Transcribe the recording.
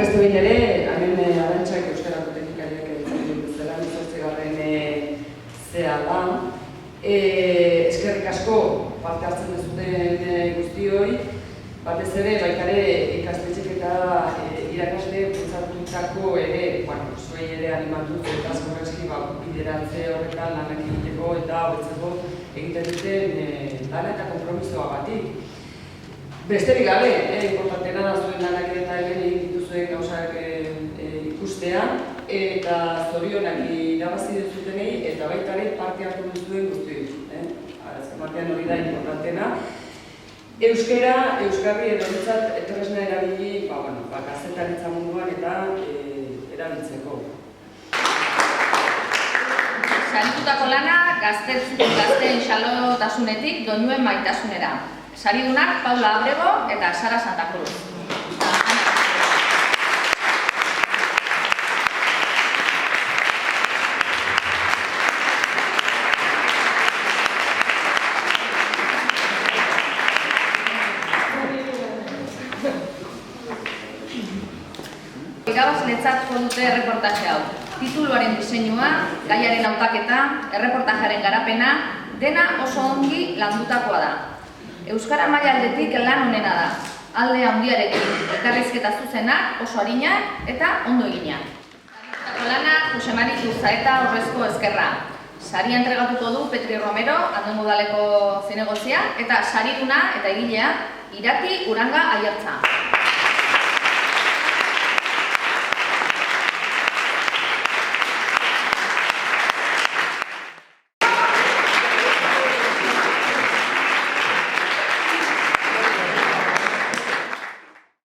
beste behin ere, hemen Arantxak Euskarako Teknikariak egiten duzela, 18. zea da. Eskerrik asko parte hartzen duzuten guztioi, batez ere, baikare ikastetxek eta irakasle pentsatutako ere, zuei ere animatuz eta azkorrezki bideratze horretan lanak egiteko eta hobetzeko egiten duten lana eta konpromisoa batik. Besterik gabe, importantena da zuen lanak eta hemen egin dituzuen gauzak ikustea eta zorionak irabazi duzutenei eta baita ere parte hartu duzuen guztioi. Azken batean hori da importantena. Euskara, Euskarri edoretzat tresna erabili, kazetaritza munduan eta erabiltzeko. Saritutako lana gazteen xalotasunetik doinuen maitasunera. Saridunak Paula Abrego eta Sara Santa Cruz. Irabazletzat jo dute erreportaje hau. Tituluaren diseinua, gaiaren hautaketa, erreportajearen garapena, dena oso ongi landutakoa da. Euskara maila aldetik lan honena da. Alde handiarekin, elkarrizketa zuzenak, oso arinak eta ondo eginak. Saritutako lana, Jose Mari Zurzaeta Horrezko Ezkerra. Saria entregatuko du Petri Romero, Andoen Udaleko zinegozia, eta sariduna eta egilea Irati Uranga Aiartza.